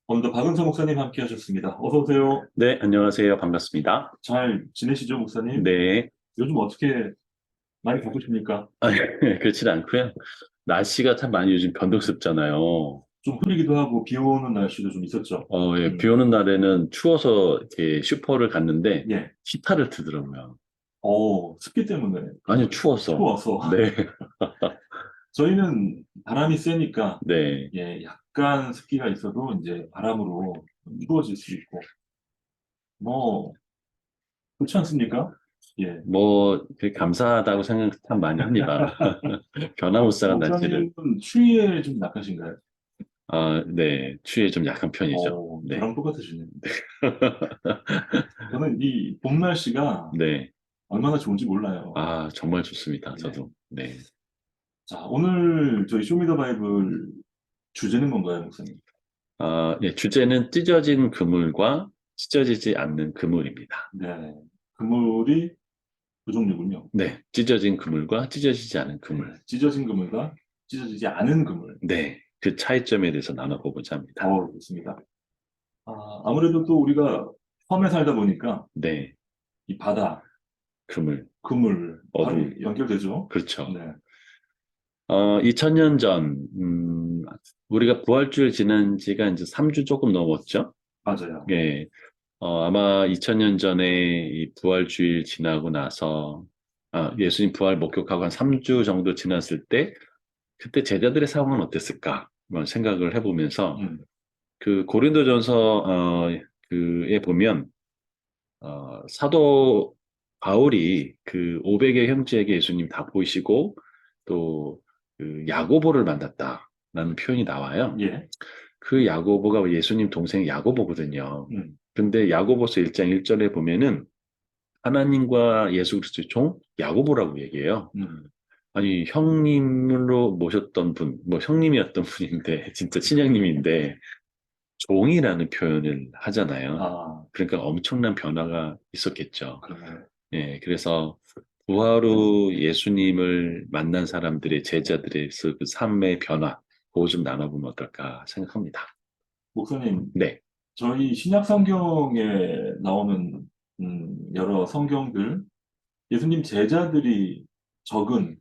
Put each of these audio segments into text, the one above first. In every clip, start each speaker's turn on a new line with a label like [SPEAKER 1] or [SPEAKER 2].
[SPEAKER 1] 오늘도 박은서 목사님 함께 하셨습니다. 어서 오세요.
[SPEAKER 2] 네, 안녕하세요. 반갑습니다.
[SPEAKER 1] 잘 지내시죠, 목사님?
[SPEAKER 2] 네,
[SPEAKER 1] 요즘 어떻게 많이 바쁘십니까?
[SPEAKER 2] 아, 그렇진 않고요. 날씨가 참 많이 요즘 변동스럽잖아요.
[SPEAKER 1] 좀 흐리기도 하고 비 오는 날씨도 좀 있었죠.
[SPEAKER 2] 예, 비
[SPEAKER 1] 음,
[SPEAKER 2] 오는 날에는 추워서 이렇게 슈퍼를 갔는데
[SPEAKER 1] 예.
[SPEAKER 2] 히타를 트더라고요.
[SPEAKER 1] 습기 때문에 그런
[SPEAKER 2] 아니,
[SPEAKER 1] 거예요.
[SPEAKER 2] 추워서.
[SPEAKER 1] 추워서.
[SPEAKER 2] 네,
[SPEAKER 1] 저희는 바람이 세니까,
[SPEAKER 2] 네.
[SPEAKER 1] 예, 약간 습기가 있어도 이제 바람으로 추워질 수 있고, 뭐, 그렇지 않습니까? 예.
[SPEAKER 2] 되게 감사하다고 생각 참 많이 합니다. 변화무쌍한 날씨를.
[SPEAKER 1] 목사님은 추위에 좀 약하신가요?
[SPEAKER 2] 네, 추위에 좀 약한 편이죠. 네.
[SPEAKER 1] 저랑 똑같으시네요. 저는 이 봄 날씨가
[SPEAKER 2] 네.
[SPEAKER 1] 얼마나 좋은지 몰라요.
[SPEAKER 2] 정말 좋습니다.
[SPEAKER 1] 네.
[SPEAKER 2] 저도. 네.
[SPEAKER 1] 자, 오늘 저희 쇼미더 바이블 주제는 뭔가요, 목사님?
[SPEAKER 2] 예, 주제는 찢어진 그물과 찢어지지 않는 그물입니다.
[SPEAKER 1] 네. 그물이 두 종류군요.
[SPEAKER 2] 네, 찢어진 그물과 찢어지지 않은
[SPEAKER 1] 네.
[SPEAKER 2] 그물.
[SPEAKER 1] 찢어진 그물과 찢어지지 않은 그물.
[SPEAKER 2] 네, 그 차이점에 대해서 나눠보고자 합니다.
[SPEAKER 1] 좋습니다. 아무래도 또 우리가 섬에 살다 보니까
[SPEAKER 2] 네,
[SPEAKER 1] 이 바다,
[SPEAKER 2] 그물,
[SPEAKER 1] 그물, 바로
[SPEAKER 2] 어둠.
[SPEAKER 1] 연결되죠.
[SPEAKER 2] 그렇죠.
[SPEAKER 1] 네.
[SPEAKER 2] 2000년 전, 우리가 부활주일 지난 지가 이제 3주 조금 넘었죠?
[SPEAKER 1] 맞아요.
[SPEAKER 2] 예, 아마 2000년 전에 이 부활주일 지나고 나서, 예수님 부활 목격하고 한 3주 정도 지났을 때, 그때 제자들의 상황은 어땠을까? 한번 생각을 해보면서,
[SPEAKER 1] 음,
[SPEAKER 2] 그 고린도전서 그에 보면 사도 바울이 그 500의 형제에게 예수님 다 보이시고 또 그 야고보를 만났다라는 표현이 나와요.
[SPEAKER 1] 예.
[SPEAKER 2] 그 야고보가 예수님 동생 야고보거든요.
[SPEAKER 1] 음,
[SPEAKER 2] 근데 야고보서 1장 1절에 보면은 하나님과 예수 그리스도의 종 야고보라고 얘기해요.
[SPEAKER 1] 음.
[SPEAKER 2] 아니 형님으로 모셨던 분, 뭐 형님이었던 분인데 진짜 친형님인데 종이라는 표현을 하잖아요.
[SPEAKER 1] 아,
[SPEAKER 2] 그러니까 엄청난 변화가 있었겠죠.
[SPEAKER 1] 그러네요.
[SPEAKER 2] 예, 그래서 부활 후 예수님을 만난 사람들의 제자들의 그 삶의 변화, 그거 좀 나눠보면 어떨까 생각합니다.
[SPEAKER 1] 목사님,
[SPEAKER 2] 네,
[SPEAKER 1] 저희 신약 성경에 나오는 여러 성경들, 예수님 제자들이 적은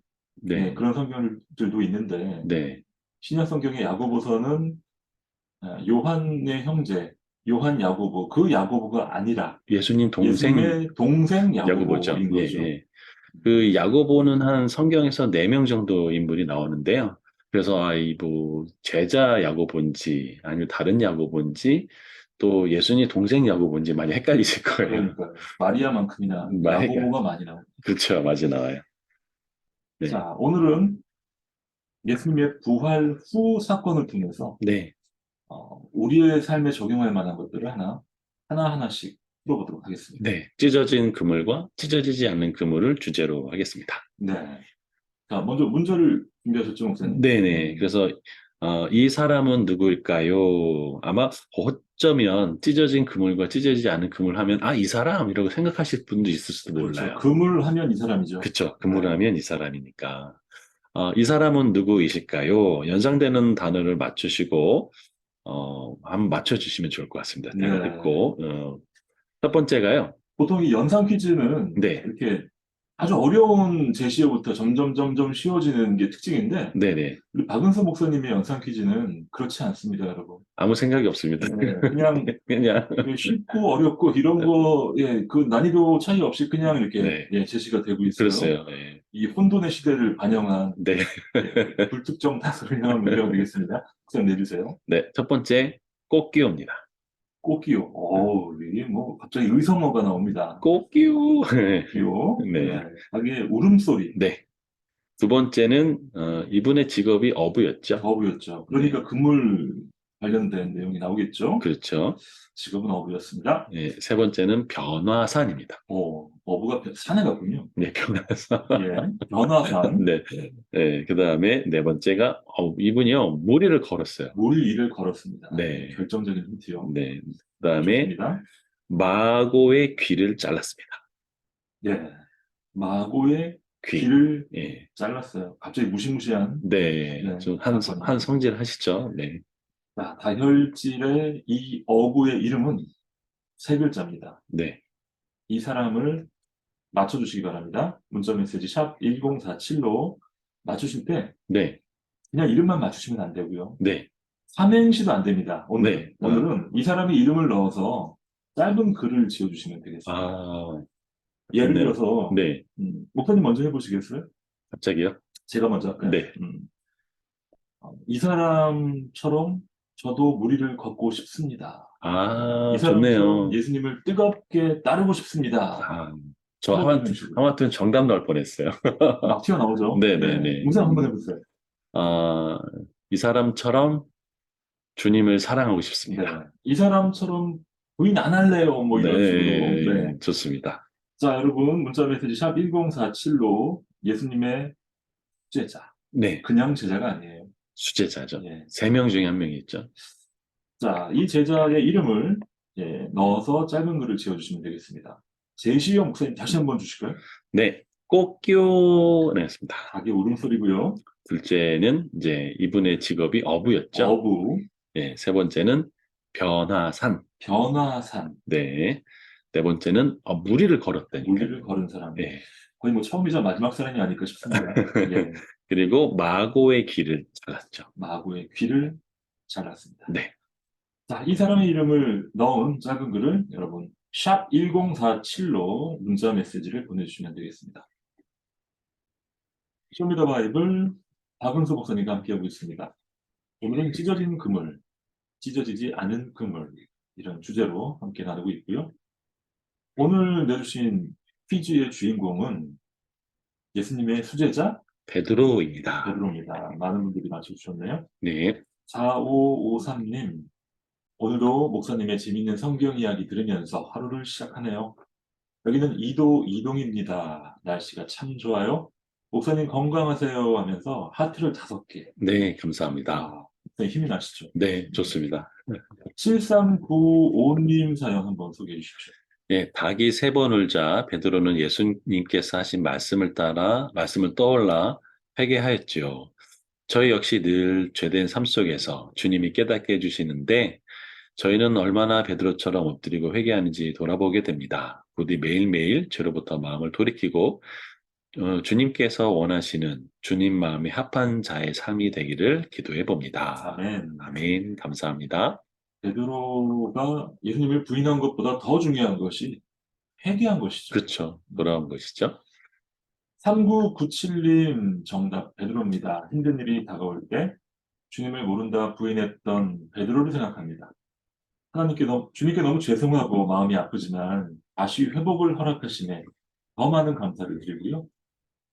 [SPEAKER 1] 예,
[SPEAKER 2] 네,
[SPEAKER 1] 그런 성경들도 있는데
[SPEAKER 2] 네.
[SPEAKER 1] 신약 성경의 야고보서는 요한의 형제 요한 야고보 그 야고보가 아니라
[SPEAKER 2] 예수님 동생
[SPEAKER 1] 예수님의 동생
[SPEAKER 2] 야고보죠.
[SPEAKER 1] 야고보인
[SPEAKER 2] 예,
[SPEAKER 1] 거죠.
[SPEAKER 2] 예. 그 야고보는 한 성경에서 4명 정도 인물이 나오는데요. 그래서 뭐 제자 야고보인지 아니면 다른 야고보인지 또 예수님 동생 야고보인지 많이 헷갈리실 거예요.
[SPEAKER 1] 그러니까 마리아만큼이나
[SPEAKER 2] 말
[SPEAKER 1] 야고보가 많이 나옵니다.
[SPEAKER 2] 그렇죠, 맞이 나와요. 네,
[SPEAKER 1] 자, 오늘은 예수님의 부활 후 사건을 통해서
[SPEAKER 2] 네,
[SPEAKER 1] 우리의 삶에 적용할 만한 것들을 하나씩 풀어보도록 하겠습니다.
[SPEAKER 2] 네. 찢어진 그물과 찢어지지 않는 그물을 주제로 하겠습니다.
[SPEAKER 1] 네. 자, 먼저 문제를 준비하셨죠, 목사님?
[SPEAKER 2] 네네. 그래서 이 사람은 누구일까요? 아마 어쩌면 찢어진 그물과 찢어지지 않은 그물 하면 이 사람 이라고 생각하실 분도 있을지도
[SPEAKER 1] 그렇죠.
[SPEAKER 2] 몰라요.
[SPEAKER 1] 금을 하면 이 사람이죠.
[SPEAKER 2] 그쵸.
[SPEAKER 1] 네.
[SPEAKER 2] 그물하면 이 사람이니까. 이 사람은 누구이실까요? 연상되는 단어를 맞추시고 한번 맞춰주시면 좋을 것 같습니다. 제가
[SPEAKER 1] 네.
[SPEAKER 2] 듣고 첫 번째가요.
[SPEAKER 1] 보통 이 연상 퀴즈는
[SPEAKER 2] 네,
[SPEAKER 1] 이렇게 아주 어려운 제시어부터 점점 쉬워지는 게 특징인데,
[SPEAKER 2] 네네.
[SPEAKER 1] 우리 박은서 목사님의 연상 퀴즈는 그렇지 않습니다, 여러분.
[SPEAKER 2] 아무 생각이 없습니다.
[SPEAKER 1] 네, 그냥
[SPEAKER 2] 그냥
[SPEAKER 1] 쉽고 어렵고 이런 거, 예, 그 난이도 차이 없이 그냥 이렇게
[SPEAKER 2] 네,
[SPEAKER 1] 예, 제시가 되고 있어요.
[SPEAKER 2] 그랬어요. 네.
[SPEAKER 1] 이 혼돈의 시대를 반영한
[SPEAKER 2] 네.
[SPEAKER 1] 예, 불특정 다수를 향한 문제가 되겠습니다. 목사님 내주세요.
[SPEAKER 2] 네, 첫 번째, 꽃기호입니다.
[SPEAKER 1] 꽃기호. 이게 뭐 갑자기 의성어가 나옵니다.
[SPEAKER 2] 꽃기호.
[SPEAKER 1] 꽃기호. 네.
[SPEAKER 2] 네,
[SPEAKER 1] 자기의 울음소리.
[SPEAKER 2] 네. 두 번째는, 이분의 직업이 어부였죠.
[SPEAKER 1] 어부였죠.
[SPEAKER 2] 네,
[SPEAKER 1] 그러니까 그물 관련된 내용이 나오겠죠.
[SPEAKER 2] 그렇죠.
[SPEAKER 1] 직업은 어부였습니다.
[SPEAKER 2] 네, 세 번째는 변화산입니다.
[SPEAKER 1] 어부가 산에 갔군요.
[SPEAKER 2] 네, 변화산.
[SPEAKER 1] 예. 변화산.
[SPEAKER 2] 네, 네. 그 다음에 네 번째가, 이분이요, 무리를 걸었어요.
[SPEAKER 1] 물 위를 걸었습니다. 예,
[SPEAKER 2] 네,
[SPEAKER 1] 결정적인 힌트요.
[SPEAKER 2] 네. 그 다음에
[SPEAKER 1] 좋습니다.
[SPEAKER 2] 마고의 귀를 잘랐습니다.
[SPEAKER 1] 예. 마고의
[SPEAKER 2] 귀.
[SPEAKER 1] 귀를
[SPEAKER 2] 예.
[SPEAKER 1] 잘랐어요. 갑자기 무시무시한
[SPEAKER 2] 네,
[SPEAKER 1] 네,
[SPEAKER 2] 좀 한
[SPEAKER 1] 사건이네요.
[SPEAKER 2] 성질 하시죠. 네.
[SPEAKER 1] 자, 다혈질의 이 어부의 이름은 세 글자입니다.
[SPEAKER 2] 네,
[SPEAKER 1] 이 사람을 맞춰주시기 바랍니다. 문자 메시지 샵 1047로 맞추실 때
[SPEAKER 2] 네,
[SPEAKER 1] 그냥 이름만 맞추시면 안 되고요.
[SPEAKER 2] 네,
[SPEAKER 1] 삼행시도 안 됩니다.
[SPEAKER 2] 네.
[SPEAKER 1] 오늘은. 오늘은 이 사람의 이름을 넣어서 짧은 글을 지어주시면 되겠습니다.
[SPEAKER 2] 아,
[SPEAKER 1] 예를
[SPEAKER 2] 좋네요.
[SPEAKER 1] 들어서,
[SPEAKER 2] 네,
[SPEAKER 1] 목사님 먼저 해보시겠어요?
[SPEAKER 2] 갑자기요?
[SPEAKER 1] 제가 먼저 할까요?
[SPEAKER 2] 네.
[SPEAKER 1] 이 사람처럼 저도 무리를 걷고 싶습니다. 이
[SPEAKER 2] 아,
[SPEAKER 1] 사람처럼
[SPEAKER 2] 좋네요.
[SPEAKER 1] 예수님을 뜨겁게 따르고 싶습니다.
[SPEAKER 2] 아, 저
[SPEAKER 1] 뭐 이런 식으로.
[SPEAKER 2] 하마터면 정답 나올 뻔했어요.
[SPEAKER 1] 막 튀어나오죠? 네.
[SPEAKER 2] 네네네.
[SPEAKER 1] 목사님 한번 해보세요.
[SPEAKER 2] 아, 이 사람처럼 주님을 사랑하고
[SPEAKER 1] 네.
[SPEAKER 2] 싶습니다.
[SPEAKER 1] 이 사람처럼 부인 안 할래요. 뭐 이런 식으로. 네.
[SPEAKER 2] 네, 좋습니다.
[SPEAKER 1] 자, 여러분, 문자 메시지 샵 1047로 예수님의 제자.
[SPEAKER 2] 네,
[SPEAKER 1] 그냥 제자가 아니에요.
[SPEAKER 2] 수제자죠.
[SPEAKER 1] 예.
[SPEAKER 2] 3명 중에 한 명이 있죠.
[SPEAKER 1] 자, 이 제자의 이름을 넣어서 짧은 글을 지어주시면 되겠습니다. 제시어 목사님 다시 한번 주실까요?
[SPEAKER 2] 네, 꽃교, 네, 습니다.
[SPEAKER 1] 닭의 울음소리고요.
[SPEAKER 2] 둘째는 이제 이분의 직업이 어부였죠.
[SPEAKER 1] 어부,
[SPEAKER 2] 네, 세 번째는 변화산.
[SPEAKER 1] 변화산,
[SPEAKER 2] 네, 네 번째는 무리를 걸었다니까요.
[SPEAKER 1] 무리를 걸은 사람.
[SPEAKER 2] 네.
[SPEAKER 1] 거의 뭐 처음이자 마지막 사람이 아닐까 싶습니다. 예.
[SPEAKER 2] 그리고 마고의 길을 잘랐죠.
[SPEAKER 1] 마구의 귀를 잘랐습니다.
[SPEAKER 2] 네,
[SPEAKER 1] 자, 이 사람의 이름을 넣은 짧은 글을 여러분 샵 1047로 문자 메시지를 보내주시면 되겠습니다. 쇼미더 바이블 박은수 목사님과 함께하고 있습니다. 오늘은 찢어진 그물, 찢어지지 않은 그물 이런 주제로 함께 나누고 있고요. 오늘 내주신 퀴즈의 주인공은 예수님의 수제자
[SPEAKER 2] 베드로입니다.
[SPEAKER 1] 베드로입니다. 많은 분들이 맞춰주셨네요.
[SPEAKER 2] 네,
[SPEAKER 1] 4553님, 오늘도 목사님의 재밌는 성경 이야기 들으면서 하루를 시작하네요. 여기는 이동입니다. 날씨가 참 좋아요. 목사님 건강하세요 하면서 하트를 5개.
[SPEAKER 2] 네, 감사합니다.
[SPEAKER 1] 아, 네, 힘이 나시죠?
[SPEAKER 2] 네, 좋습니다.
[SPEAKER 1] 7395님 사연 한번 소개해 주십시오.
[SPEAKER 2] 예, 닭이 3번 울자 베드로는 예수님께서 하신 말씀을 따라 말씀을 떠올라 회개하였지요. 저희 역시 늘 죄된 삶 속에서 주님이 깨닫게 해주시는데 저희는 얼마나 베드로처럼 엎드리고 회개하는지 돌아보게 됩니다. 부디 매일매일 죄로부터 마음을 돌이키고 주님께서 원하시는 주님 마음에 합한 자의 삶이 되기를 기도해 봅니다.
[SPEAKER 1] 아멘.
[SPEAKER 2] 아멘. 감사합니다.
[SPEAKER 1] 베드로가 예수님을 부인한 것보다 더 중요한 것이 회개한 것이죠.
[SPEAKER 2] 그렇죠. 돌아온 것이죠.
[SPEAKER 1] 3997님 정답 베드로입니다. 힘든 일이 다가올 때 주님을 모른다 부인했던 베드로를 생각합니다. 주님께 너무 죄송하고 마음이 아프지만 다시 회복을 허락하심에 더 많은 감사를 드리고요.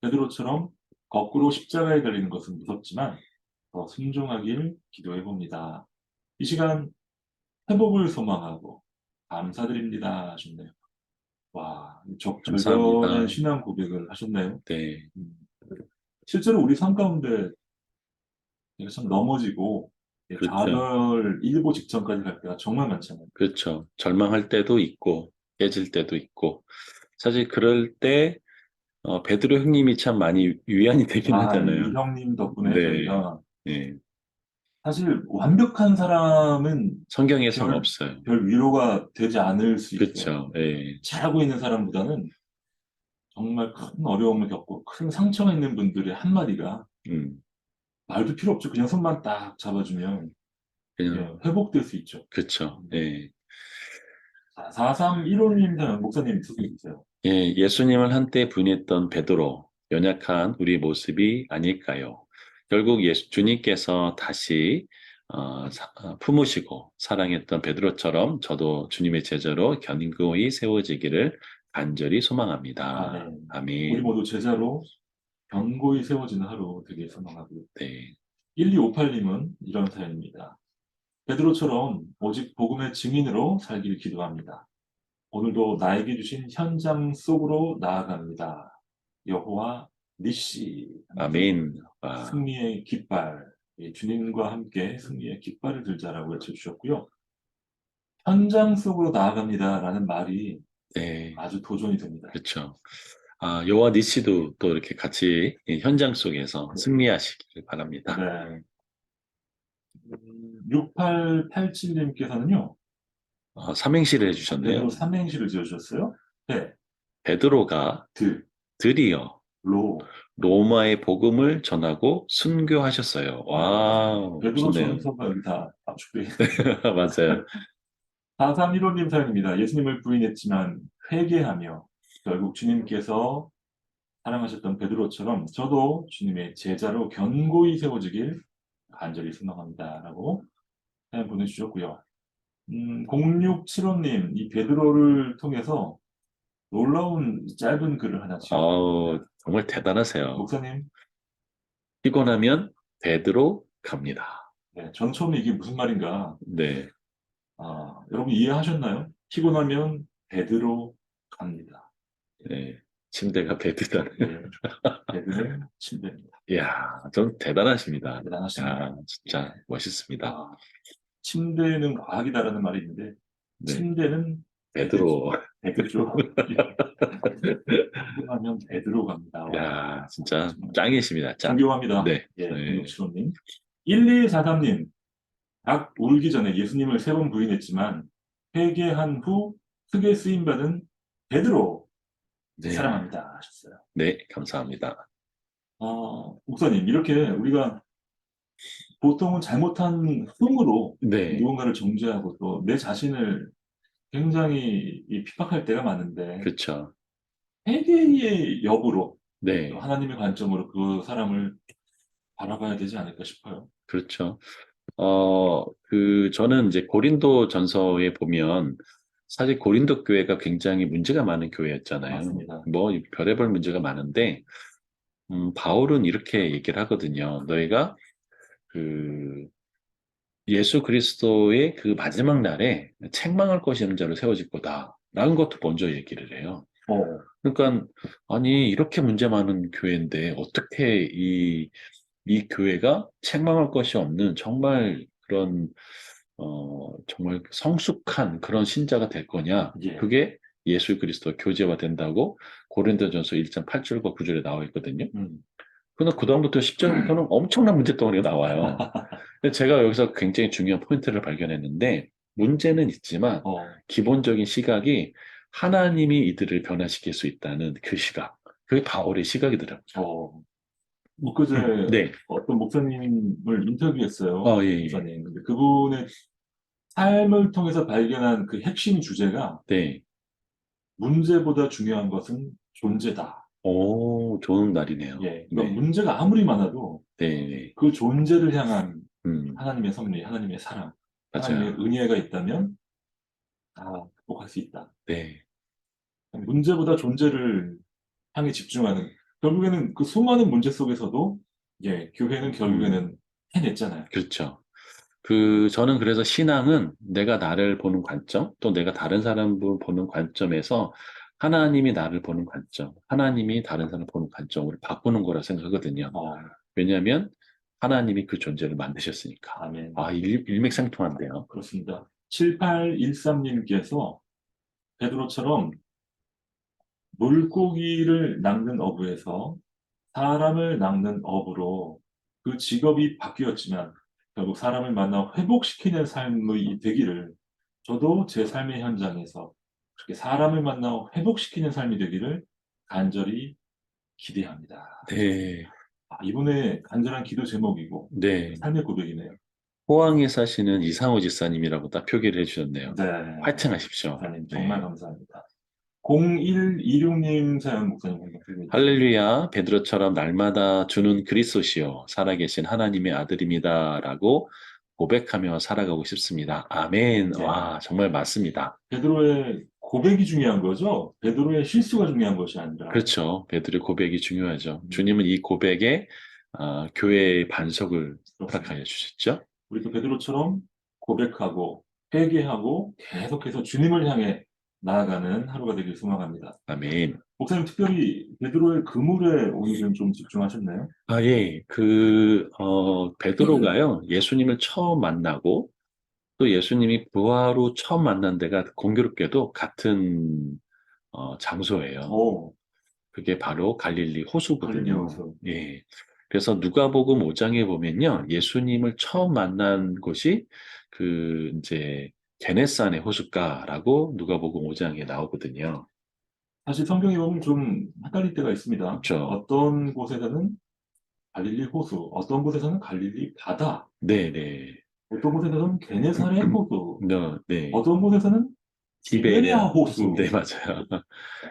[SPEAKER 1] 베드로처럼 거꾸로 십자가에 달리는 것은 무섭지만 더 순종하길 기도해 봅니다. 이 시간 회복을 소망하고 감사드립니다 하셨네요. 와, 적절한
[SPEAKER 2] 감사합니다.
[SPEAKER 1] 신앙 고백을 하셨네요.
[SPEAKER 2] 네,
[SPEAKER 1] 음. 실제로 우리 삶 가운데 내가 참 넘어지고
[SPEAKER 2] 그렇죠.
[SPEAKER 1] 좌절 일보 직전까지 갈 때가 정말 많잖아요.
[SPEAKER 2] 그렇죠. 절망할 때도 있고, 깨질 때도 있고. 사실 그럴 때, 베드로 형님이 참 많이 위안이 되긴
[SPEAKER 1] 아, 이
[SPEAKER 2] 하잖아요.
[SPEAKER 1] 형님 덕분에
[SPEAKER 2] 네,
[SPEAKER 1] 저희가
[SPEAKER 2] 네.
[SPEAKER 1] 사실 완벽한 사람은
[SPEAKER 2] 성경에선
[SPEAKER 1] 별,
[SPEAKER 2] 없어요.
[SPEAKER 1] 별 위로가 되지 않을 수 있어요.
[SPEAKER 2] 그렇죠. 예,
[SPEAKER 1] 잘하고 있는 사람보다는 정말 큰 어려움을 겪고 큰 상처가 있는 분들의 한마디가
[SPEAKER 2] 음,
[SPEAKER 1] 말도 필요 없죠. 그냥 손만 딱 잡아주면
[SPEAKER 2] 그냥,
[SPEAKER 1] 회복될 수 있죠.
[SPEAKER 2] 그렇죠. 예.
[SPEAKER 1] 4315님 목사님 소개해 주세요.
[SPEAKER 2] 예, 예수님을 한때 부인했던 베드로, 연약한 우리 모습이 아닐까요? 결국 주님께서 다시 품으시고 사랑했던 베드로처럼 저도 주님의 제자로 견고히 세워지기를 간절히 소망합니다.
[SPEAKER 1] 아멘. 우리
[SPEAKER 2] 아멘.
[SPEAKER 1] 모두 제자로 견고히 세워지는 하루 되길 소망하고요.
[SPEAKER 2] 네,
[SPEAKER 1] 1258님은 이런 사연입니다. 베드로처럼 오직 복음의 증인으로 살길 기도합니다. 오늘도 나에게 주신 현장 속으로 나아갑니다. 여호와 니시.
[SPEAKER 2] 아멘. 와,
[SPEAKER 1] 승리의 깃발. 주님과 함께 승리의 깃발을 들자라고 외쳐주셨고요. 현장 속으로 나아갑니다라는 말이
[SPEAKER 2] 네,
[SPEAKER 1] 아주 도전이 됩니다.
[SPEAKER 2] 그렇죠. 여호와 니시도 또 이렇게 같이 이 현장 속에서 승리하시길 바랍니다.
[SPEAKER 1] 네. 6887님께서는요,
[SPEAKER 2] 삼행시를
[SPEAKER 1] 베드로
[SPEAKER 2] 해주셨네요.
[SPEAKER 1] 삼행시를 지어주셨어요. 네,
[SPEAKER 2] 베드로가
[SPEAKER 1] 드,
[SPEAKER 2] 드디어
[SPEAKER 1] 로.
[SPEAKER 2] 로마의 복음을 전하고 순교하셨어요. 와,
[SPEAKER 1] 베드로
[SPEAKER 2] 좋네요.
[SPEAKER 1] 전서가 여기 다 압축돼.
[SPEAKER 2] 맞아요.
[SPEAKER 1] 4315님 사연입니다. 예수님을 부인했지만 회개하며 결국 주님께서 사랑하셨던 베드로처럼 저도 주님의 제자로 견고히 세워지길 간절히 소망합니다. 라고 사연 보내주셨고요. 0675님, 이 베드로를 통해서 놀라운 짧은 글을 하나 지어주셨습니다.
[SPEAKER 2] 정말 대단하세요.
[SPEAKER 1] 목사님,
[SPEAKER 2] 피곤하면 베드로 갑니다.
[SPEAKER 1] 네, 전 처음에 이게 무슨 말인가,
[SPEAKER 2] 네,
[SPEAKER 1] 여러분 이해하셨나요? 피곤하면 베드로 갑니다.
[SPEAKER 2] 네. 침대가 베드다.
[SPEAKER 1] 예, 베드는 침대입니다.
[SPEAKER 2] 이야, 좀 대단하십니다.
[SPEAKER 1] 대단하십니다.
[SPEAKER 2] 야, 진짜 멋있습니다.
[SPEAKER 1] 아, 침대는 과학이다라는 말이 있는데,
[SPEAKER 2] 네,
[SPEAKER 1] 침대는 베드죠.
[SPEAKER 2] 베드로.
[SPEAKER 1] 베드죠. 피곤하면 베드로 갑니다. 와,
[SPEAKER 2] 야, 진짜
[SPEAKER 1] 정말
[SPEAKER 2] 짱이십니다. 짱.
[SPEAKER 1] 존경합니다.
[SPEAKER 2] 네,
[SPEAKER 1] 예,
[SPEAKER 2] 네,
[SPEAKER 1] 0675님. 1243님, 닭 울기 전에 예수님을 세 번 부인했지만 회개한 후 크게 쓰임받은 베드로
[SPEAKER 2] 네,
[SPEAKER 1] 사랑합니다 하셨어요.
[SPEAKER 2] 네, 감사합니다.
[SPEAKER 1] 목사님, 이렇게 우리가 보통은 잘못한 흠으로
[SPEAKER 2] 네,
[SPEAKER 1] 누군가를 정죄하고 또 내 자신을 굉장히 핍박할 때가 많은데
[SPEAKER 2] 그렇죠.
[SPEAKER 1] 회개의 여부로 또
[SPEAKER 2] 네,
[SPEAKER 1] 하나님의 관점으로 그 사람을 바라봐야 되지 않을까 싶어요.
[SPEAKER 2] 그렇죠. 저는 이제 고린도 전서에 보면 사실 고린도 교회가 굉장히 문제가 많은 교회였잖아요.
[SPEAKER 1] 맞습니다.
[SPEAKER 2] 뭐 별의별 문제가 많은데 바울은 이렇게 얘기를 하거든요. 너희가 그 예수 그리스도의 그 마지막 날에 책망할 것이 있는 자로 세워질 거다. 라는 것도 먼저 얘기를 해요.
[SPEAKER 1] 어,
[SPEAKER 2] 그러니까 아니 이렇게 문제 많은 교회인데 어떻게 이 교회가 책망할 것이 없는 정말 그런 정말 성숙한 그런 신자가 될 거냐?
[SPEAKER 1] 예.
[SPEAKER 2] 그게 예수 그리스도 교제화 된다고 고린도전서 1장 8절과 9절에 나와 있거든요.
[SPEAKER 1] 음.
[SPEAKER 2] 그러나 그다음부터 10절부터는 엄청난 문제덩어리가 나와요. 근데 제가 여기서 굉장히 중요한 포인트를 발견했는데 문제는 있지만
[SPEAKER 1] 어,
[SPEAKER 2] 기본적인 시각이 하나님이 이들을 변화시킬 수 있다는 그 시각. 그게 바울의 시각이더라고요.
[SPEAKER 1] 어. 그제
[SPEAKER 2] 네.
[SPEAKER 1] 어떤 목사님을 인터뷰했어요.
[SPEAKER 2] 예, 예.
[SPEAKER 1] 목사님. 근데 그분의 삶을 통해서 발견한 그 핵심 주제가
[SPEAKER 2] 네.
[SPEAKER 1] 문제보다 중요한 것은 존재다.
[SPEAKER 2] 오, 좋은 날이네요.
[SPEAKER 1] 예. 그러니까
[SPEAKER 2] 네.
[SPEAKER 1] 문제가 아무리 많아도
[SPEAKER 2] 네, 네.
[SPEAKER 1] 그 존재를 향한
[SPEAKER 2] 음,
[SPEAKER 1] 하나님의 섭리, 하나님의 사랑, 하나님의
[SPEAKER 2] 맞아요.
[SPEAKER 1] 은혜가 있다면 다 극복할 수 있다.
[SPEAKER 2] 네.
[SPEAKER 1] 문제보다 존재를 향해 집중하는, 결국에는 그 수많은 문제 속에서도 예, 교회는
[SPEAKER 2] 음,
[SPEAKER 1] 결국에는 해냈잖아요.
[SPEAKER 2] 그렇죠. 저는 그래서 신앙은 내가 나를 보는 관점, 또 내가 다른 사람을 보는 관점에서 하나님이 나를 보는 관점, 하나님이 다른 사람을 보는 관점으로 바꾸는 거라 생각하거든요.
[SPEAKER 1] 어,
[SPEAKER 2] 왜냐하면 하나님이 그 존재를 만드셨으니까.
[SPEAKER 1] 아멘.
[SPEAKER 2] 일맥상통한데요.
[SPEAKER 1] 그렇습니다. 7813님께서 베드로처럼 물고기를 낚는 어부에서 사람을 낚는 어부로 그 직업이 바뀌었지만 결국 사람을 만나 회복시키는 삶이 되기를 저도 제 삶의 현장에서 그렇게 사람을 만나 회복시키는 삶이 되기를 간절히 기대합니다.
[SPEAKER 2] 네,
[SPEAKER 1] 이분의 간절한 기도 제목이고
[SPEAKER 2] 네.
[SPEAKER 1] 삶의 고백이네요.
[SPEAKER 2] 포항에 사시는 이상호 지사님이라고 딱 표기를 해주셨네요.
[SPEAKER 1] 네,
[SPEAKER 2] 화이팅 하십시오.
[SPEAKER 1] 목사님 정말
[SPEAKER 2] 네.
[SPEAKER 1] 감사합니다. 0126님 사연 목사님 한번 소개해 주세요.
[SPEAKER 2] 할렐루야, 베드로처럼 날마다 주는 그리스도시요, 살아계신 하나님의 아들입니다라고 고백하며 살아가고 싶습니다. 아멘.
[SPEAKER 1] 네.
[SPEAKER 2] 와, 정말 맞습니다.
[SPEAKER 1] 베드로의 고백이 중요한 거죠. 베드로의 실수가 중요한 것이 아니라.
[SPEAKER 2] 그렇죠. 베드로의 고백이 중요하죠.
[SPEAKER 1] 음,
[SPEAKER 2] 주님은 이 고백에 교회의 반석을
[SPEAKER 1] 그렇습니다.
[SPEAKER 2] 허락하여 주셨죠.
[SPEAKER 1] 우리도 베드로처럼 고백하고 회개하고 계속해서 주님을 향해 나아가는 하루가 되길 소망합니다.
[SPEAKER 2] 아멘.
[SPEAKER 1] 목사님 특별히 베드로의 그물에 오늘은 좀 집중하셨나요?
[SPEAKER 2] 예. 베드로가요, 예수님을 처음 만나고, 또 예수님이 부활 후 처음 만난 데가 공교롭게도 같은 장소예요.
[SPEAKER 1] 오,
[SPEAKER 2] 그게 바로 갈릴리 호수거든요.
[SPEAKER 1] 갈릴리호수.
[SPEAKER 2] 예. 그래서 누가복음 5장에 보면요. 예수님을 처음 만난 곳이 이제 게네사네 호숫가라고 누가복음 5장에 나오거든요.
[SPEAKER 1] 사실 성경에 보면 좀 헷갈릴 때가 있습니다.
[SPEAKER 2] 그렇죠.
[SPEAKER 1] 어떤 곳에서는 갈릴리 호수, 어떤 곳에서는 갈릴리 바다,
[SPEAKER 2] 네네.
[SPEAKER 1] 어떤 곳에서는 게네사렛 호수,
[SPEAKER 2] 네.
[SPEAKER 1] 어떤 곳에서는 디베레아
[SPEAKER 2] 디베랴.
[SPEAKER 1] 호수,
[SPEAKER 2] 네, 맞아요.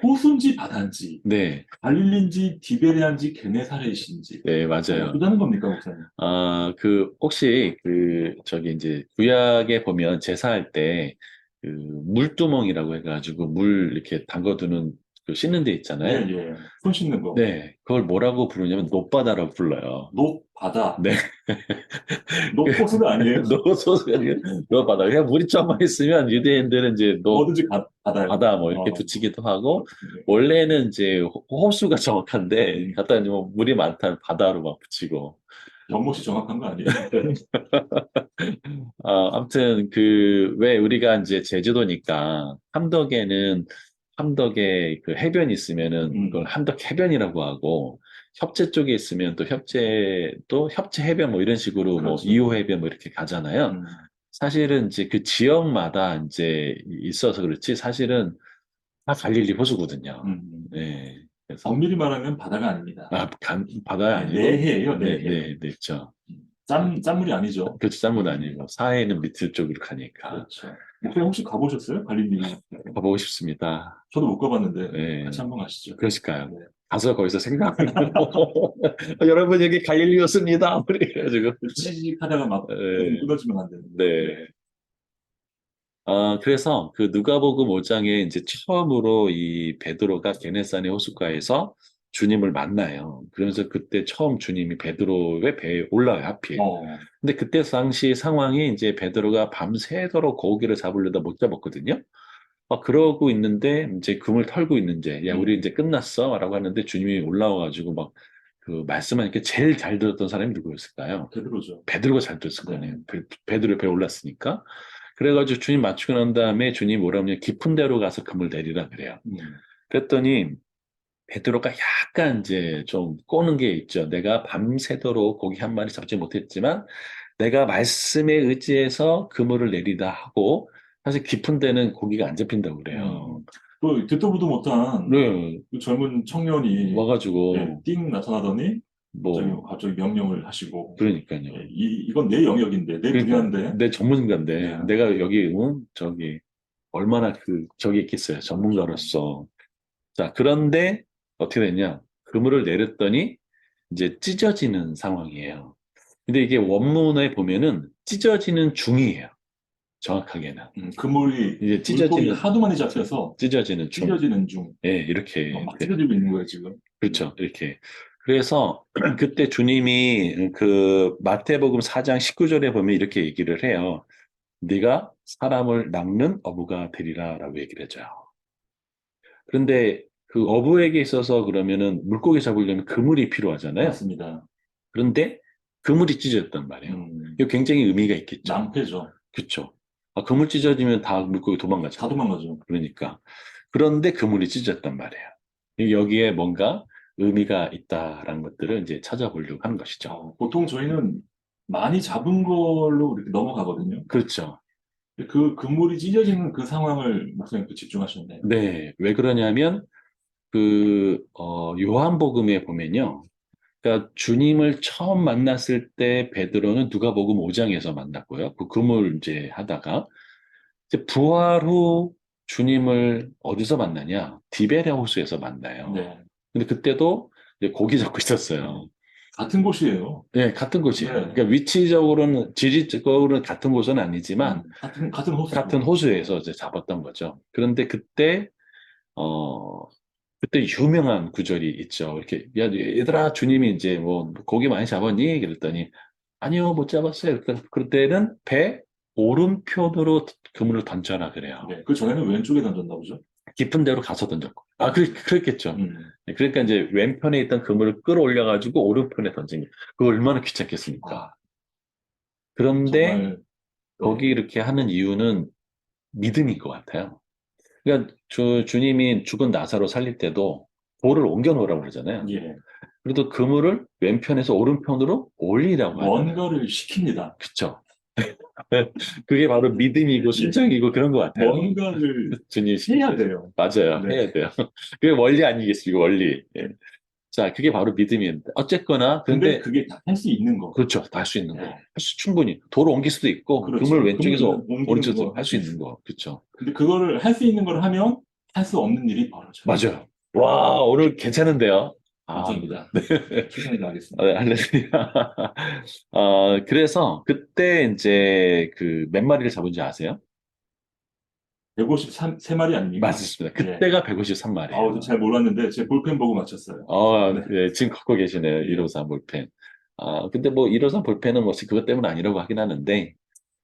[SPEAKER 1] 호수인지 바다인지,
[SPEAKER 2] 네.
[SPEAKER 1] 갈릴리인지 디베레아인지 게네사렛인지
[SPEAKER 2] 네,
[SPEAKER 1] 어떻게
[SPEAKER 2] 맞아요.
[SPEAKER 1] 하는 겁니까, 목사님?
[SPEAKER 2] 혹시, 저기, 이제, 구약에 보면 제사할 때, 물두멍이라고 해가지고, 물 이렇게 담궈두는, 씻는 데
[SPEAKER 1] 예,
[SPEAKER 2] 있잖아요.
[SPEAKER 1] 예. 손 씻는 거.
[SPEAKER 2] 네, 그걸 뭐라고 부르냐면, 노바다라고 불러요.
[SPEAKER 1] 녹바다.
[SPEAKER 2] 네,
[SPEAKER 1] 녹호수가 아니에요?
[SPEAKER 2] 노소스가 아니라 노바다. 그냥 물이 좀만 있으면 유대인들은 이제
[SPEAKER 1] 뭐든지 바다요.
[SPEAKER 2] 바다 뭐 이렇게
[SPEAKER 1] 어,
[SPEAKER 2] 붙이기도 하고,
[SPEAKER 1] 네.
[SPEAKER 2] 원래는 이제 호수가 정확한데,
[SPEAKER 1] 음,
[SPEAKER 2] 갖다 이제 뭐 물이 많다면 바다로 막 붙이고,
[SPEAKER 1] 연못이 정확한 거 아니에요? 네.
[SPEAKER 2] 아무튼 왜 우리가 이제 제주도니까 함덕에 그 해변이 있으면은 그걸
[SPEAKER 1] 음,
[SPEAKER 2] 함덕 해변이라고 하고 협재 쪽에 있으면 또 협재 해변 뭐 이런 식으로 뭐
[SPEAKER 1] 그렇죠.
[SPEAKER 2] 2호 해변 뭐 이렇게 가잖아요.
[SPEAKER 1] 음,
[SPEAKER 2] 사실은 이제 그 지역마다 이제 있어서 그렇지 사실은 다 갈릴리 호수거든요.
[SPEAKER 1] 음.
[SPEAKER 2] 네. 그래서
[SPEAKER 1] 엄밀히 말하면 바다가 아닙니다.
[SPEAKER 2] 바다
[SPEAKER 1] 네,
[SPEAKER 2] 아니고
[SPEAKER 1] 내해예요,
[SPEAKER 2] 네,
[SPEAKER 1] 내해.
[SPEAKER 2] 네, 네, 있죠.
[SPEAKER 1] 짠물이 아니죠.
[SPEAKER 2] 그렇죠. 짠물
[SPEAKER 1] 음,
[SPEAKER 2] 아니고 사해는 밑을 쪽으로 가니까.
[SPEAKER 1] 그렇죠. 목사님 혹시 가보셨어요? 갈릴리?
[SPEAKER 2] 가보고 싶습니다.
[SPEAKER 1] 저도 못 가봤는데
[SPEAKER 2] 네,
[SPEAKER 1] 같이 한번 가시죠.
[SPEAKER 2] 그러실까요?
[SPEAKER 1] 네.
[SPEAKER 2] 가서 거기서 생각하고 여러분 여기 갈릴리오스입니다. 그래가지고
[SPEAKER 1] 찌직하다가 막 가슴
[SPEAKER 2] 네,
[SPEAKER 1] 끊어지면 안 되는데. 네.
[SPEAKER 2] 네. 그래서 그 누가복음 5장에 이제 처음으로 이 베드로가 게네사네 호숫가에서 주님을 만나요. 그러면서 그때 처음 주님이 베드로의 배에 올라와요, 하필.
[SPEAKER 1] 어,
[SPEAKER 2] 근데 그때 당시 상황이 이제 베드로가 밤새도록 고기를 잡으려다 못 잡았거든요. 그러고 있는데, 이제 금을 털고 있는데, 야, 우리
[SPEAKER 1] 음,
[SPEAKER 2] 이제 끝났어. 라고 하는데, 주님이 올라와가지고 막, 말씀하니까 제일 잘 들었던 사람이 누구였을까요?
[SPEAKER 1] 베드로죠.
[SPEAKER 2] 베드로가 잘 들었을 거
[SPEAKER 1] 네.
[SPEAKER 2] 아니에요. 베드로 배에 올랐으니까. 그래가지고 주님 맞추고 난 다음에 주님이 뭐라 하냐면, 깊은 데로 가서 금을 내리라 그래요.
[SPEAKER 1] 음,
[SPEAKER 2] 그랬더니, 베드로가 약간 이제 좀 꼬는 게 있죠. 내가 밤새도록 고기 한 마리 잡지 못했지만, 내가 말씀에 의지해서 그물을 내리다 하고, 사실 깊은 데는 고기가 안 잡힌다고 그래요.
[SPEAKER 1] 음. 또 듣도 보도 못한
[SPEAKER 2] 네,
[SPEAKER 1] 그 젊은 청년이 예,
[SPEAKER 2] 와가지고,
[SPEAKER 1] 띵 나타나더니
[SPEAKER 2] 뭐,
[SPEAKER 1] 갑자기 명령을 하시고 예,
[SPEAKER 2] 그러니까요.
[SPEAKER 1] 이건 내 영역인데 내
[SPEAKER 2] 그러니까,
[SPEAKER 1] 분야인데
[SPEAKER 2] 내 전문가인데,
[SPEAKER 1] 예,
[SPEAKER 2] 내가 여기, 응? 저기, 얼마나 저기 있겠어요.
[SPEAKER 1] 그렇죠.
[SPEAKER 2] 전문가로서. 자, 그런데, 어떻게 됐냐. 그물을 내렸더니, 이제 찢어지는 상황이에요. 근데 이게 원문에 보면은, 찢어지는 중이에요. 정확하게는.
[SPEAKER 1] 그물이
[SPEAKER 2] 이제
[SPEAKER 1] 물고기가 하도 많이 잡혀서
[SPEAKER 2] 찢어지는 중.
[SPEAKER 1] 찢어지는 중.
[SPEAKER 2] 예, 이렇게
[SPEAKER 1] 막 찢어지고 있는 거예요, 지금.
[SPEAKER 2] 그렇죠. 이렇게. 그래서 그때 주님이 그 마태복음 4장 19절에 보면 이렇게 얘기를 해요. 네가 사람을 낚는 어부가 되리라라고 얘기를 해줘요. 그런데 그 어부에게 있어서 그러면은 물고기 잡으려면 그물이 필요하잖아요.
[SPEAKER 1] 맞습니다.
[SPEAKER 2] 그런데 그물이 찢어졌단 말이에요.
[SPEAKER 1] 음,
[SPEAKER 2] 이거 굉장히 의미가 있겠죠.
[SPEAKER 1] 낭패죠.
[SPEAKER 2] 그렇죠. 그물 찢어지면 다 물고기
[SPEAKER 1] 다
[SPEAKER 2] 도망가잖아요.
[SPEAKER 1] 도망가죠.
[SPEAKER 2] 그러니까. 그런데 그물이 찢어졌단 말이에요. 여기에 뭔가 의미가 있다라는 것들을 이제 찾아보려고 하는 것이죠.
[SPEAKER 1] 보통 저희는 많이 잡은 걸로 이렇게 넘어가거든요.
[SPEAKER 2] 그렇죠.
[SPEAKER 1] 그 그물이 찢어지는 그 상황을 목사님 또 집중하셨네요.
[SPEAKER 2] 네. 왜 그러냐면, 요한복음에 보면요. 그러니까 주님을 처음 만났을 때 베드로는 누가복음 5장에서 만났고요. 그 금을 이제 하다가, 이제 부활 후 주님을 어디서 만나냐? 디베랴 호수에서 만나요.
[SPEAKER 1] 네.
[SPEAKER 2] 근데 그때도 이제 고기 잡고 있었어요.
[SPEAKER 1] 같은 곳이에요.
[SPEAKER 2] 네, 같은 곳이에요.
[SPEAKER 1] 네.
[SPEAKER 2] 그러니까 위치적으로는, 지리적으로는 같은 곳은 아니지만,
[SPEAKER 1] 같은
[SPEAKER 2] 같은
[SPEAKER 1] 호수죠.
[SPEAKER 2] 호수에서 이제 잡았던 거죠. 그런데 어, 그때 유명한 구절이 있죠. 이렇게, 야, 얘들아, 주님이 이제 뭐, 고기 많이 잡았니? 그랬더니, 아니요, 못 잡았어요. 그때는 배 오른편으로 그물을 던져라 그래요.
[SPEAKER 1] 네. 그 전에는 왼쪽에 던졌나 보죠.
[SPEAKER 2] 깊은 데로 가서 던졌고. 그랬겠죠.
[SPEAKER 1] 음.
[SPEAKER 2] 그러니까 이제 왼편에 있던 그물을 끌어올려가지고 오른편에 던진 게, 그거 얼마나 귀찮겠습니까?
[SPEAKER 1] 아,
[SPEAKER 2] 그런데
[SPEAKER 1] 정말, 네.
[SPEAKER 2] 거기 이렇게 하는 이유는 믿음인 것 같아요. 그러니까 주님이 죽은 나사로 살릴 때도 돌을 옮겨 놓으라고 그러잖아요.
[SPEAKER 1] 예.
[SPEAKER 2] 그래도 그물을 왼편에서 오른편으로 올리라고 하잖아요.
[SPEAKER 1] 뭔가를 시킵니다.
[SPEAKER 2] 그쵸? 그게 바로 믿음이고 순종이고 그런 것 같아요.
[SPEAKER 1] 뭔가를
[SPEAKER 2] 주님
[SPEAKER 1] 해야
[SPEAKER 2] 시키셔서.
[SPEAKER 1] 돼요.
[SPEAKER 2] 맞아요.
[SPEAKER 1] 네.
[SPEAKER 2] 해야 돼요. 그게 원리 아니겠습니까? 원리. 예. 자, 그게 바로 믿음입니다. 어쨌거나,
[SPEAKER 1] 근데
[SPEAKER 2] 그런데,
[SPEAKER 1] 그게 다 할 수 있는 거.
[SPEAKER 2] 그렇죠. 다 할 수 있는 거.
[SPEAKER 1] 네.
[SPEAKER 2] 할 수 충분히. 도로 옮길 수도 있고, 그물
[SPEAKER 1] 그렇죠.
[SPEAKER 2] 왼쪽에서
[SPEAKER 1] 옮기는 거
[SPEAKER 2] 오른쪽으로
[SPEAKER 1] 할
[SPEAKER 2] 할
[SPEAKER 1] 수
[SPEAKER 2] 수 있는
[SPEAKER 1] 있어요.
[SPEAKER 2] 거. 그렇죠.
[SPEAKER 1] 근데 그거를 할 수 있는 걸 하면 할 수 없는 일이 벌어져요.
[SPEAKER 2] 맞아요. 와, 오늘 괜찮은데요? 아,
[SPEAKER 1] 감사합니다.
[SPEAKER 2] 네.
[SPEAKER 1] 최선을
[SPEAKER 2] 아,
[SPEAKER 1] 다하겠습니다.
[SPEAKER 2] 네, 할렐루야. 그래서 그때 이제 그 몇 마리를 잡은지 아세요?
[SPEAKER 1] 153마리 아닙니까?
[SPEAKER 2] 맞습니다.
[SPEAKER 1] 예.
[SPEAKER 2] 그때가
[SPEAKER 1] 아우,
[SPEAKER 2] 153마리예요.
[SPEAKER 1] 저잘 몰랐는데 제 볼펜 보고 맞췄어요. 네.
[SPEAKER 2] 예, 지금 갖고 계시네요.
[SPEAKER 1] 예.
[SPEAKER 2] 153 볼펜. 근데 뭐 153 볼펜은 뭐 그것 때문 아니라고 하긴 하는데,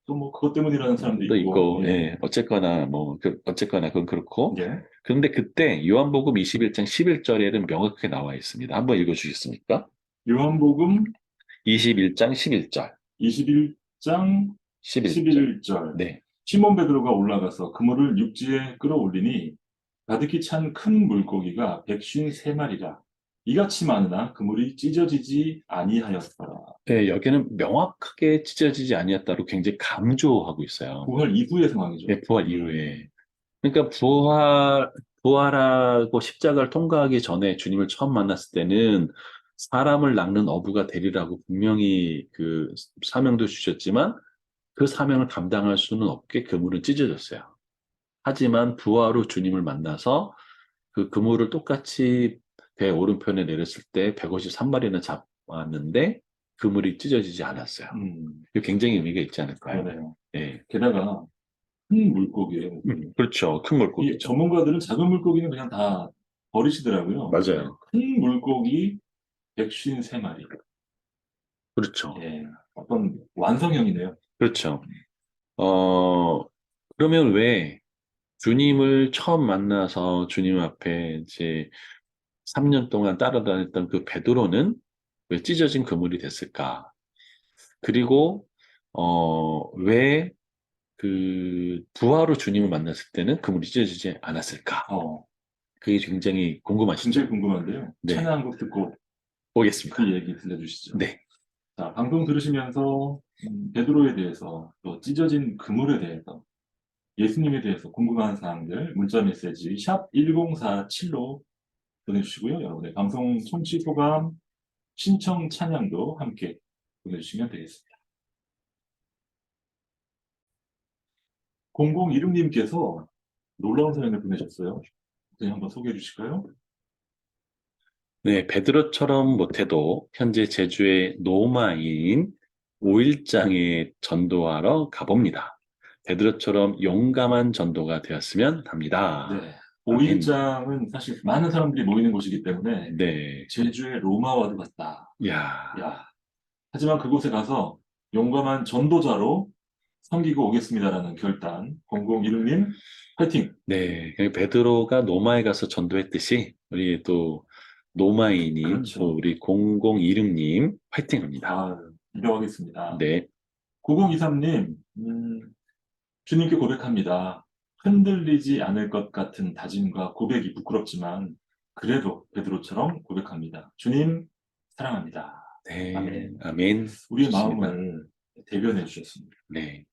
[SPEAKER 1] 또 뭐 그것 때문이라는 사람도
[SPEAKER 2] 또
[SPEAKER 1] 있고.
[SPEAKER 2] 있고,
[SPEAKER 1] 예.
[SPEAKER 2] 예, 어쨌거나 뭐, 어쨌거나 그건 그렇고.
[SPEAKER 1] 예.
[SPEAKER 2] 그런데 그때 요한복음 21장 11절에는 명확하게 나와 있습니다. 한번 읽어주시겠습니까?
[SPEAKER 1] 요한복음
[SPEAKER 2] 21장 11절.
[SPEAKER 1] 21장
[SPEAKER 2] 11절.
[SPEAKER 1] 11절.
[SPEAKER 2] 네.
[SPEAKER 1] 시몬 베드로가 올라가서 그물을 육지에 끌어올리니 가득히 찬 큰 물고기가 153마리라. 이같이 많으나 그물이 찢어지지 아니하였더라.
[SPEAKER 2] 네, 여기는 명확하게 찢어지지 아니었다로 굉장히 강조하고 있어요.
[SPEAKER 1] 부활 이후의 상황이죠.
[SPEAKER 2] 네, 부활 이후에. 그러니까 부활하고 십자가를 통과하기 전에 주님을 처음 만났을 때는 사람을 낚는 어부가 되리라고 분명히 그 사명도 주셨지만 그 사명을 감당할 수는 없게 그물은 찢어졌어요. 하지만 부활 후 주님을 만나서 그 그물을 똑같이 배 오른편에 내렸을 때 153마리나 잡았는데 그물이 찢어지지 않았어요. 이거 굉장히 의미가 있지 않을까요?
[SPEAKER 1] 그러네요.
[SPEAKER 2] 예.
[SPEAKER 1] 게다가 큰 물고기예요.
[SPEAKER 2] 그렇죠. 큰
[SPEAKER 1] 이
[SPEAKER 2] 물고기죠.
[SPEAKER 1] 전문가들은 작은 물고기는 그냥 다 버리시더라고요. 네,
[SPEAKER 2] 맞아요.
[SPEAKER 1] 큰 물고기 153마리.
[SPEAKER 2] 그렇죠.
[SPEAKER 1] 예, 어떤 완성형이네요.
[SPEAKER 2] 그렇죠. 어, 그러면 왜 주님을 처음 만나서 주님 앞에 이제 3년 동안 따라다녔던 그 베드로는 왜 찢어진 그물이 됐을까? 그리고, 왜 그 부하로 주님을 만났을 때는 그물이 찢어지지 않았을까?
[SPEAKER 1] 어,
[SPEAKER 2] 그게 굉장히
[SPEAKER 1] 굉장히
[SPEAKER 2] 궁금하시죠?
[SPEAKER 1] 궁금한데요.
[SPEAKER 2] 네,
[SPEAKER 1] 찬양 한 곡 듣고 그
[SPEAKER 2] 보겠습니다.
[SPEAKER 1] 얘기 들려주시죠.
[SPEAKER 2] 네,
[SPEAKER 1] 자, 방송 들으시면서 베드로에 대해서 또 찢어진 그물에 대해서 예수님에 대해서 궁금한 사항들 문자 메시지 샵 1047로 보내주시고요. 여러분의 방송 청취 소감, 신청 찬양도 함께 보내주시면 되겠습니다. 0016님께서 놀라운 사연을 보내셨어요. 네, 한번 소개해 주실까요?
[SPEAKER 2] 네, 베드로처럼 못해도 현재 제주의 노마인 5일장에 전도하러 가봅니다. 베드로처럼 용감한 전도가 되었으면 합니다.
[SPEAKER 1] 네.
[SPEAKER 2] 아멘.
[SPEAKER 1] 5일장은 사실 많은 사람들이 모이는 곳이기 때문에
[SPEAKER 2] 네,
[SPEAKER 1] 제주의 로마와도 같다.
[SPEAKER 2] 야,
[SPEAKER 1] 야, 하지만 그곳에 가서 용감한 전도자로 섬기고 오겠습니다라는 결단. 0016님, 파이팅!
[SPEAKER 2] 네, 베드로가 노마에 가서 전도했듯이 우리 또 노마이님, 또
[SPEAKER 1] 그렇죠.
[SPEAKER 2] 우리 0026님 파이팅합니다.
[SPEAKER 1] 아, 인정하겠습니다.
[SPEAKER 2] 네,
[SPEAKER 1] 9023님, 주님께 고백합니다. 흔들리지 않을 것 같은 다짐과 고백이 부끄럽지만 그래도 베드로처럼 고백합니다. 주님, 사랑합니다.
[SPEAKER 2] 네,
[SPEAKER 1] 아멘.
[SPEAKER 2] 아멘.
[SPEAKER 1] 우리의
[SPEAKER 2] 좋습니다.
[SPEAKER 1] 마음을 대변해 주셨습니다.
[SPEAKER 2] 네.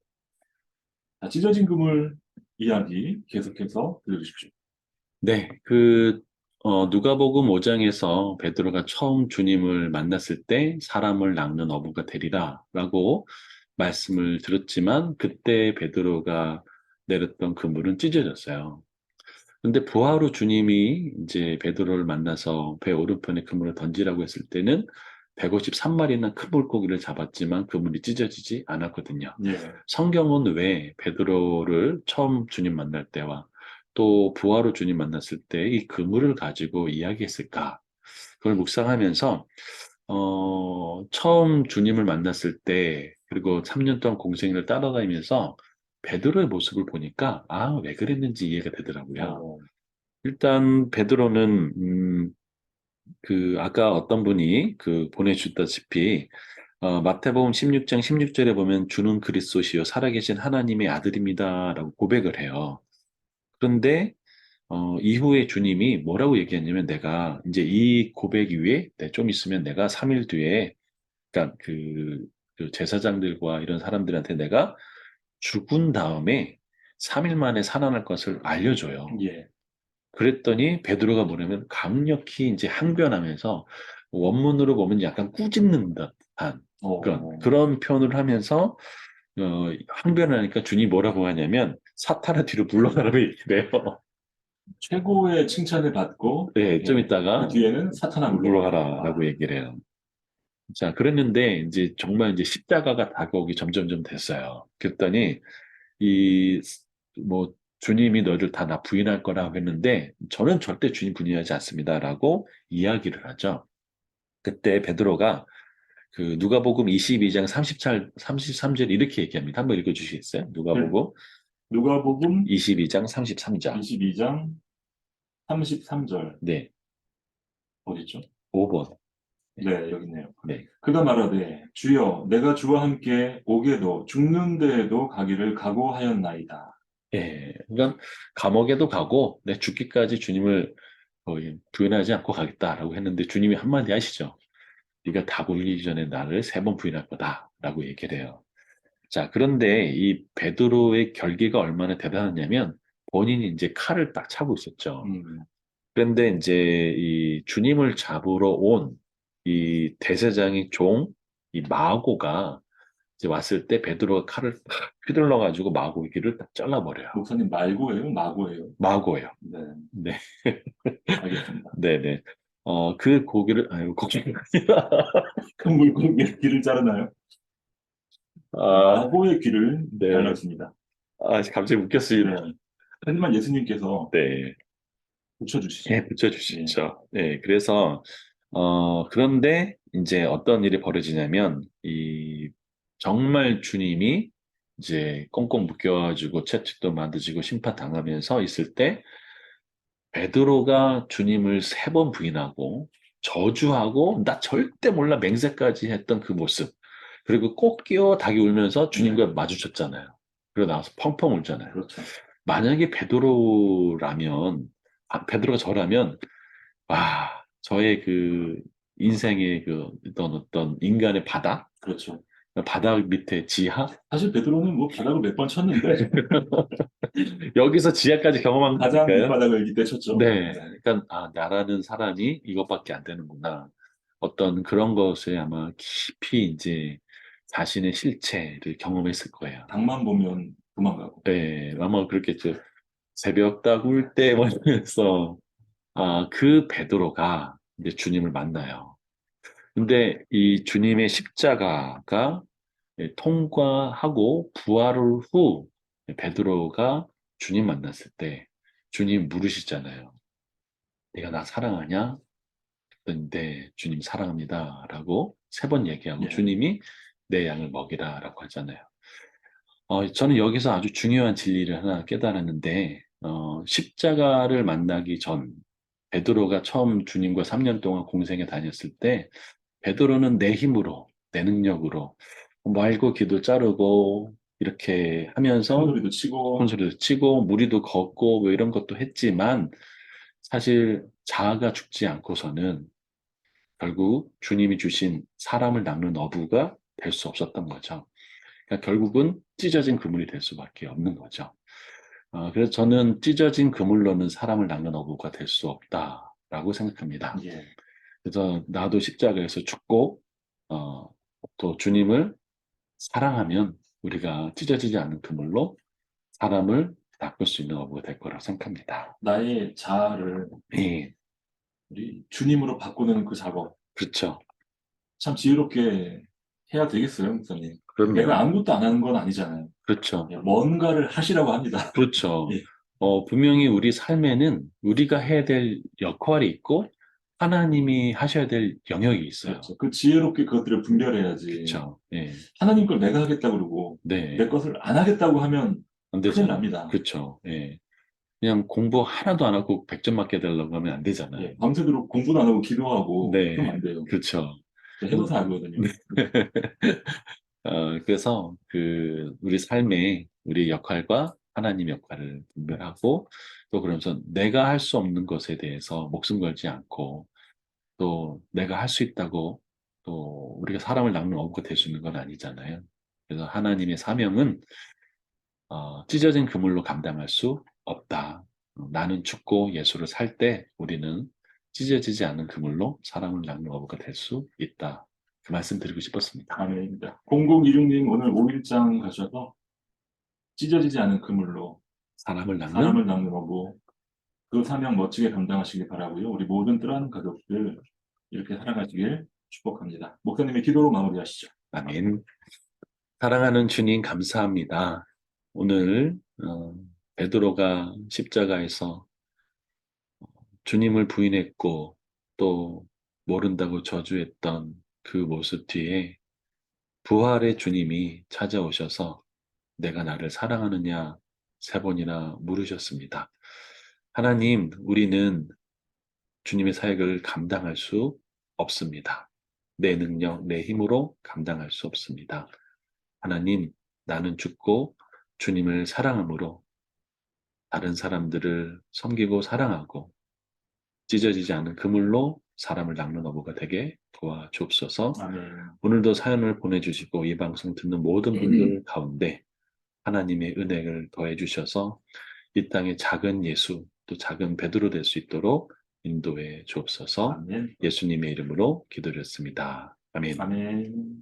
[SPEAKER 1] 자, 찢어진 그물 이야기 계속해서 들려주십시오.
[SPEAKER 2] 네, 누가복음 5장에서 베드로가 처음 주님을 만났을 때 사람을 낚는 어부가 되리라라고 말씀을 들었지만 그때 베드로가 내렸던 그물은 찢어졌어요. 근데 부활 후 주님이 이제 베드로를 만나서 배 오른편에 그물을 던지라고 했을 때는 153마리나 큰 물고기를 잡았지만 그물이 찢어지지 않았거든요.
[SPEAKER 1] 예.
[SPEAKER 2] 성경은 왜 베드로를 처음 주님 만날 때와 또 부활 후 주님 만났을 때 이 그물을 가지고 이야기했을까? 그걸 묵상하면서 처음 주님을 만났을 때 그리고 3년 동안 공생을 따라다니면서 베드로의 모습을 보니까 왜 그랬는지 이해가 되더라고요.
[SPEAKER 1] 어,
[SPEAKER 2] 일단 베드로는 아까 어떤 분이 보내주셨다시피 마태복음 16장 16절에 보면 주는 그리스도시요 살아계신 하나님의 아들입니다라고 고백을 해요. 그런데 이후에 주님이 뭐라고 얘기했냐면 내가 이제 이 고백 이후에 좀 있으면 내가 3일 뒤에 그러니까 그 제사장들과 이런 사람들한테 내가 죽은 다음에 3일 만에 살아날 것을 알려줘요.
[SPEAKER 1] 예.
[SPEAKER 2] 그랬더니 베드로가 뭐냐면 강력히 이제 항변하면서 원문으로 보면 약간 꾸짖는 듯한
[SPEAKER 1] 어,
[SPEAKER 2] 그런 표현을 하면서 항변을 하니까 주님이 뭐라고 하냐면 사탄아 뒤로 물러가라고 얘기를 해요.
[SPEAKER 1] 최고의 칭찬을 받고,
[SPEAKER 2] 네, 좀
[SPEAKER 1] 예. 그
[SPEAKER 2] 있다가
[SPEAKER 1] 뒤에는 사탄아 물러가라.
[SPEAKER 2] 물러가라라고 얘기를 해요. 자, 그랬는데 이제 정말 이제 십자가가 다가오기 점점점 됐어요. 그랬더니 이 뭐 주님이 너희들 다 나 부인할 거라고 했는데 저는 절대 주님 부인하지 않습니다라고 이야기를 하죠. 그때 베드로가 그 누가복음 22장 33절 이렇게 얘기합니다. 한번 읽어주시겠어요?
[SPEAKER 1] 네.
[SPEAKER 2] 누가복음
[SPEAKER 1] 누가복음
[SPEAKER 2] 22장 33절.
[SPEAKER 1] 22장 33절.
[SPEAKER 2] 네,
[SPEAKER 1] 어디죠?
[SPEAKER 2] 5번.
[SPEAKER 1] 네, 여기 있네요.
[SPEAKER 2] 네.
[SPEAKER 1] 그가 말하되 주여 내가 주와 함께 오게도 죽는 데에도 가기를 각오하였나이다.
[SPEAKER 2] 예, 그러니까 감옥에도 가고 내 죽기까지 주님을 거의 부인하지 않고 가겠다라고 했는데 주님이 한마디 하시죠. 네가 다 불리기 전에 나를 3번 부인할 거다라고 얘기를 해요. 자, 그런데 이 베드로의 결기가 얼마나 대단하냐면 본인이 이제 칼을 딱 차고 있었죠.
[SPEAKER 1] 음,
[SPEAKER 2] 그런데 이제 이 주님을 잡으러 온 이 대제장의 종, 이 마고가 이제 왔을 때 베드로가 칼을 탁 휘둘러 가지고 마고의 귀를 딱 잘라버려요.
[SPEAKER 1] 목사님 말고예요? 마고예요?
[SPEAKER 2] 마고예요.
[SPEAKER 1] 네,
[SPEAKER 2] 네,
[SPEAKER 1] 알겠습니다.
[SPEAKER 2] 네, 네. 그 고기를 아유 고기가 아니라
[SPEAKER 1] 큰 물고기의 귀를 자르나요?
[SPEAKER 2] 아,
[SPEAKER 1] 마고의 귀를
[SPEAKER 2] 네.
[SPEAKER 1] 잘랐습니다.
[SPEAKER 2] 갑자기 웃겼습니다.
[SPEAKER 1] 네. 하지만 예수님께서
[SPEAKER 2] 네.
[SPEAKER 1] 고쳐주시죠.
[SPEAKER 2] 예,
[SPEAKER 1] 예.
[SPEAKER 2] 붙여주시죠. 네, 그래서, 그런데 이제 어떤 일이 벌어지냐면, 정말 주님이 이제 꽁꽁 묶여가지고 채찍도 만드시고 심판 당하면서 있을 때, 베드로가 주님을 3번 부인하고, 저주하고, 나 절대 몰라 맹세까지 했던 그 모습. 그리고 꼭 끼어 닭이 울면서
[SPEAKER 1] 네,
[SPEAKER 2] 주님과 마주쳤잖아요. 그러고 나와서 펑펑 울잖아요.
[SPEAKER 1] 그렇죠.
[SPEAKER 2] 만약에 베드로라면, 베드로가 저라면, 저의 그 인생의 그 어떤 인간의 바닥?
[SPEAKER 1] 그렇죠.
[SPEAKER 2] 바닥 밑에 지하?
[SPEAKER 1] 사실 베드로는 뭐 바닥을 몇 번 쳤는데
[SPEAKER 2] 여기서 지하까지 경험한
[SPEAKER 1] 가장
[SPEAKER 2] 거니까요.
[SPEAKER 1] 밑바닥을 이때 쳤죠.
[SPEAKER 2] 네.
[SPEAKER 1] 네.
[SPEAKER 2] 그러니까, 나라는 사람이 이것밖에 안 되는구나. 어떤 그런 것에 아마 깊이 이제 자신의 실체를 경험했을 거예요.
[SPEAKER 1] 닭만 보면 도망가고.
[SPEAKER 2] 네. 아마 그렇겠죠. 새벽 다구울 때 멀면서 그 베드로가 이제 주님을 만나요. 근데 이 주님의 십자가가 통과하고 부활 후 베드로가 주님 만났을 때 주님 물으시잖아요. 내가 나 사랑하냐? 그랬는데 주님 사랑합니다. 라고 3번 얘기하고
[SPEAKER 1] 예.
[SPEAKER 2] 주님이 내 양을 먹이라 라고 하잖아요. 저는 여기서 아주 중요한 진리를 하나 깨달았는데, 십자가를 만나기 전, 베드로가 처음 주님과 3년 동안 공생에 다녔을 때, 베드로는 내 힘으로, 내 능력으로, 말고 기도 자르고, 이렇게 하면서
[SPEAKER 1] 큰소리도 치고,
[SPEAKER 2] 혼소리도 치고, 무리도 걷고, 뭐 이런 것도 했지만, 사실 자아가 죽지 않고서는 결국 주님이 주신 사람을 낚는 어부가 될 수 없었던 거죠. 그러니까 결국은 찢어진 그물이 될 수밖에 없는 거죠. 그래서 저는 찢어진 그물로는 사람을 낚는 어부가 될 수 없다라고 생각합니다.
[SPEAKER 1] 예.
[SPEAKER 2] 그래서 나도 십자가에서 죽고 또 주님을 사랑하면 우리가 찢어지지 않는 그물로 사람을 낚을 수 있는 어부가 될 거라고 생각합니다.
[SPEAKER 1] 나의 자아를
[SPEAKER 2] 예,
[SPEAKER 1] 우리 주님으로 바꾸는 그 작업.
[SPEAKER 2] 그렇죠.
[SPEAKER 1] 참 지혜롭게 해야 되겠어요, 목사님. 내가
[SPEAKER 2] 그럼요.
[SPEAKER 1] 아무것도 안 하는 건 아니잖아요.
[SPEAKER 2] 그렇죠.
[SPEAKER 1] 예, 뭔가를 하시라고 합니다.
[SPEAKER 2] 그렇죠.
[SPEAKER 1] 예,
[SPEAKER 2] 분명히 우리 삶에는 우리가 해야 될 역할이 있고 하나님이 하셔야 될 영역이 있어요.
[SPEAKER 1] 그렇죠. 그 지혜롭게 그것들을 분별해야지.
[SPEAKER 2] 그렇죠. 예.
[SPEAKER 1] 하나님 걸 내가 하겠다고 그러고, 내
[SPEAKER 2] 네.
[SPEAKER 1] 것을 안 하겠다고 하면
[SPEAKER 2] 안
[SPEAKER 1] 큰일
[SPEAKER 2] 되죠.
[SPEAKER 1] 납니다.
[SPEAKER 2] 그렇죠. 예. 그냥 공부 하나도 안 하고 100점 맞게 되려고 하면 안 되잖아요.
[SPEAKER 1] 예, 밤새도록 공부도 안 하고 기도하고, 그러면
[SPEAKER 2] 네.
[SPEAKER 1] 안 돼요.
[SPEAKER 2] 그렇죠.
[SPEAKER 1] 해봐서 알거든요.
[SPEAKER 2] 네. 그래서 우리 삶에 우리 역할과 하나님 역할을 분별하고 또 그러면서 내가 할 수 없는 것에 대해서 목숨 걸지 않고 또 내가 할 수 있다고 또 우리가 사람을 낚는 어부가 될 수 있는 건 아니잖아요. 그래서 하나님의 사명은 찢어진 그물로 감당할 수 없다. 나는 죽고 예수를 살 때 우리는 찢어지지 않은 그물로 사람을 낚는 어부가 될 수 있다. 그 말씀 드리고 싶었습니다.
[SPEAKER 1] 아멘입니다. 0026님 오늘 5일장 가셔서 찢어지지 않은 그물로
[SPEAKER 2] 사람을 낚는
[SPEAKER 1] 사람을 낚는 어부 그 사명 멋지게 감당하시길 바라고요. 우리 모든 뜨라는 가족들 이렇게 살아가시길 축복합니다. 목사님의 기도로 마무리하시죠.
[SPEAKER 2] 아멘. 사랑하는 주님 감사합니다. 오늘 베드로가 십자가에서 주님을 부인했고 또 모른다고 저주했던 그 모습 뒤에 부활의 주님이 찾아오셔서 내가 나를 사랑하느냐 세 번이나 물으셨습니다. 하나님, 우리는 주님의 사역을 감당할 수 없습니다. 내 능력, 내 힘으로 감당할 수 없습니다. 하나님, 나는 죽고 주님을 사랑함으로 다른 사람들을 섬기고 사랑하고 찢어지지 않은 그물로 사람을 낚는 어부가 되게 도와주옵소서.
[SPEAKER 1] 아멘.
[SPEAKER 2] 오늘도 사연을 보내주시고 이 방송 듣는 모든 분들 가운데 하나님의 은혜를 더해 주셔서 이 땅의 작은 예수 또 작은 베드로 될 수 있도록 인도해 주옵소서.
[SPEAKER 1] 아멘.
[SPEAKER 2] 예수님의 이름으로 기도드렸습니다. 아멘.
[SPEAKER 1] 아멘.